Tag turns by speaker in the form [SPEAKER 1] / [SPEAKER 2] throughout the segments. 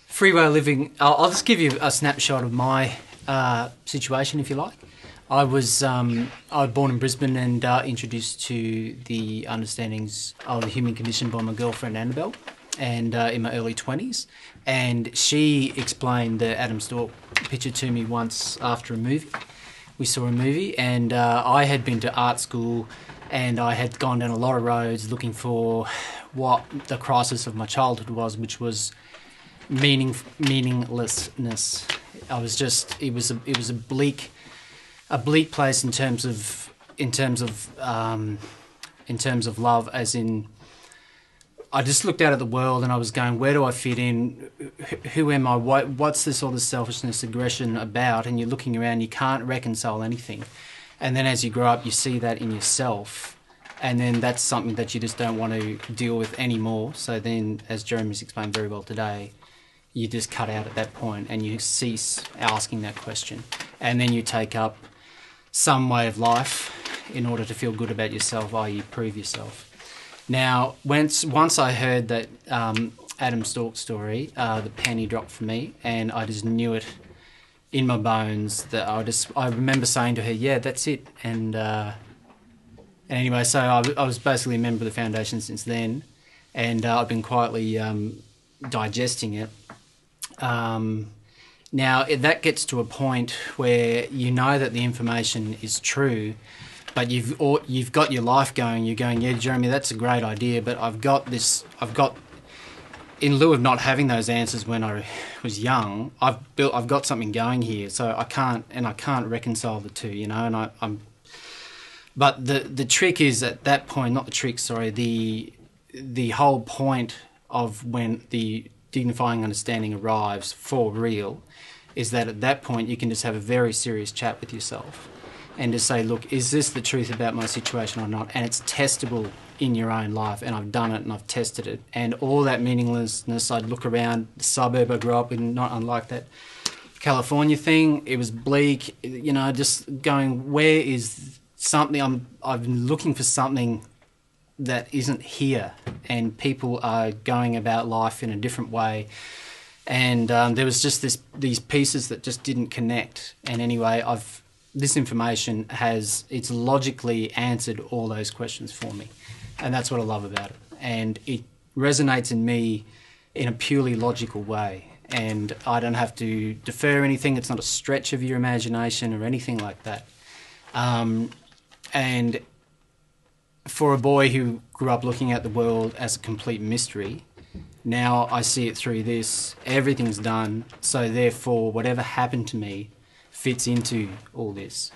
[SPEAKER 1] Free way of living. I'll just give you a snapshot of my situation, if you like. I was born in Brisbane and introduced to the understandings of the human condition by my girlfriend Annabelle, and in my early 20s. And she explained the Adam Stork picture to me once after a movie. We saw a movie, and I had been to art school, and I had gone down a lot of roads looking for what the crisis of my childhood was, which was meaninglessness. It was a bleak place in terms of love, as in I just looked out at the world and I was going, where do I fit in? Who am I? What's this all this selfishness, aggression about? And you're looking around, you can't reconcile anything. And then as you grow up, you see that in yourself, and then that's something that you just don't want to deal with anymore. So then, as Jeremy's explained very well today, you just cut out at that point and you cease asking that question. And then you take up some way of life in order to feel good about yourself, i.e. prove yourself. Now, once I heard that Adam Stork story, the penny dropped for me, and I just knew it in my bones. That I remember saying to her, yeah, that's it. And anyway, so I was basically a member of the foundation since then, and I've been quietly digesting it. Now, that gets to a point where you know that the information is true, but you've got your life going. You're going, yeah, Jeremy, that's a great idea, but I've got, in lieu of not having those answers when I was young, I've got something going here, so I can't reconcile the two, you know. And but the trick is at that point, not the trick, sorry, the whole point of when the dignifying understanding arrives for real is that at that point you can just have a very serious chat with yourself and just say, look, is this the truth about my situation or not? And it's testable in your own life, and I've done it and I've tested it. And all that meaninglessness, I'd look around the suburb I grew up in, not unlike that California thing, it was bleak, you know, just going, where is something, I've been looking for something that isn't here, and people are going about life in a different way, and there was just these pieces that just didn't connect. And anyway, this information it's logically answered all those questions for me, and that's what I love about it, and it resonates in me in a purely logical way, and I don't have to defer anything. It's not a stretch of your imagination or anything like that. And for a boy who grew up looking at the world as a complete mystery, now I see it through this. Everything's done, so therefore whatever happened to me fits into all this.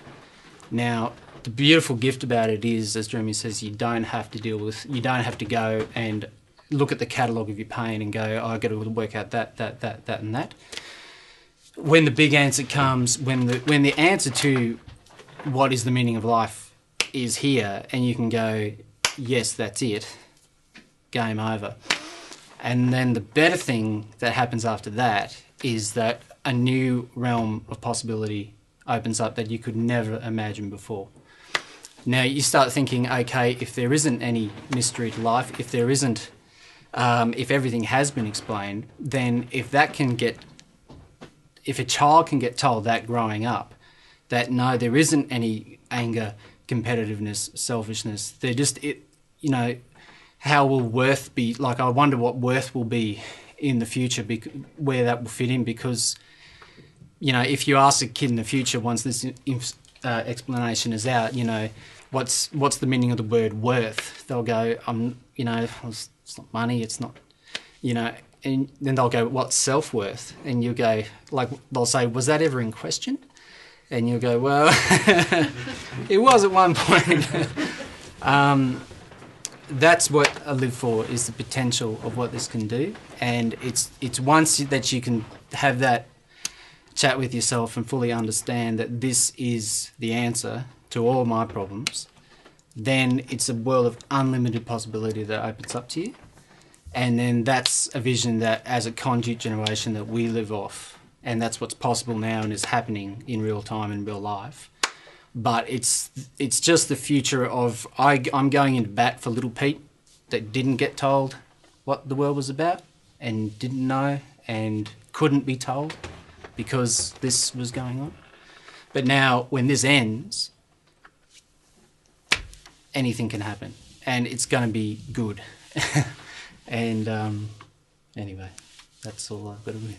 [SPEAKER 1] Now, the beautiful gift about it is, as Jeremy says, you don't have to go and look at the catalogue of your pain and go, oh, I've got to work out that and that. When the big answer comes, when the answer to what is the meaning of life is here, and you can go, yes, that's it, game over. And then the better thing that happens after that is that a new realm of possibility opens up that you could never imagine before. Now you start thinking, okay, if there isn't any mystery to life, if there isn't, if everything has been explained, then if a child can get told that growing up, that no, there isn't any anger, competitiveness, selfishness, how will worth be, like, I wonder what worth will be in the future, where that will fit in, because, you know, if you ask a kid in the future, once this explanation is out, you know, what's the meaning of the word worth, they'll go, it's not money, it's not, you know, and then they'll go, what's self-worth? And you'll go, like, they'll say, was that ever in question? And you'll go, well, it was at one point. That's what I live for, is the potential of what this can do. And it's once that you can have that chat with yourself and fully understand that this is the answer to all my problems, then it's a world of unlimited possibility that opens up to you. And then that's a vision that, as a conduit generation, that we live off. And that's what's possible now and is happening in real time, in real life. But it's just the future of, I'm going into bat for little Pete that didn't get told what the world was about. and didn't know and couldn't be told because this was going on. But now, when this ends, anything can happen, and it's going to be good. And anyway, that's all I've got to do.